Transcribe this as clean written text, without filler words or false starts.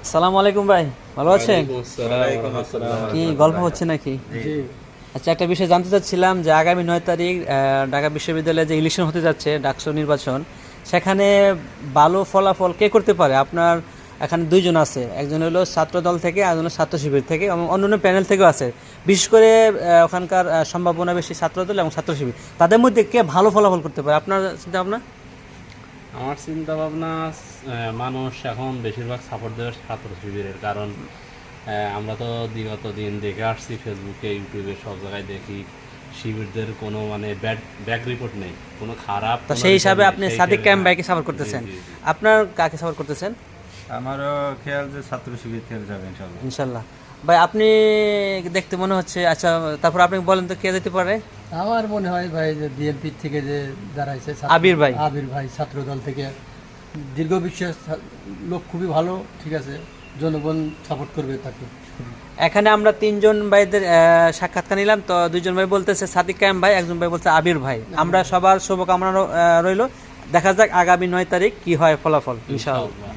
আসসালামু আলাইকুম ভাই, ভালো আছেন? কি গল্প হচ্ছে নাকি? আচ্ছা, একটা বিষয় জানতে চাচ্ছিলাম যে আগামী 9 তারিখ ঢাকা বিশ্ববিদ্যালয়ে যে ইলেকশন হতে যাচ্ছে, ডাকসু নির্বাচন, সেখানে ভালো ফলাফল কে করতে পারে? আপনার এখানে দুইজন আছে, একজন হলো ছাত্র দল থেকে, একজন হলো ছাত্র শিবির থেকে, এবং অন্যান্য প্যানেল থেকেও আছে। বিশেষ করে ওখানকার সম্ভাবনা বেশি ছাত্র দল এবং ছাত্র শিবির। তাদের মধ্যে কে ভালো ফলাফল করতে পারে আপনার চিন্তা ভাবনা? আমার চিন্তা ভাবনা, মানুষ এখন বেশিরভাগ সাপোর্ট দেবে ছাত্র শিবিরের। কারণ আমরা তো বিগত দিন দেখে আসছি, ফেসবুকে ইউটিউবে সব জায়গায় দেখি শিবিরদের কোনো মানে ব্যাক রিপোর্ট নেই, কোনো খারাপ তো কোনো সেই report হিসাবে নেই। আপনি সেই সাদিক হিসেবে কায়েম হ্যাঁ। ভাইকে সাপোর্ট করতেছেন। জি, জি। আপনার কাকে সাপোর্ট করতেছেন? আমারও খেয়াল যে ছাত্র শিবির থেকে যাবে ইনশাল্লাহ। ইনশাল্লাহ। ভাই, আপনি দেখতে মনে হচ্ছে, আচ্ছা তারপর আপনি বলেন তো কে যেতে পারে? আমার মনে হয় ভাই যে বিএনপি থেকে যে দাঁড়াইছে আবির ভাই। আবির ভাই ছাত্র দল থেকে দীর্ঘ বিশ্বাস লোক, খুবই ভালো, ঠিক আছে, জনগণ সাপোর্ট করবে তাকে। এখানে আমরা তিনজন ভাইদের সাক্ষাৎকার নিলাম, তো দুইজন ভাই বলতেছে সাদিক কায়েম ভাই, একজন ভাই বলছে আবির ভাই। আমরা সবার শুভকামনা রইল। দেখা যাক আগামী 9 তারিখ কি হয় ফলাফল, ইনশাআল্লাহ।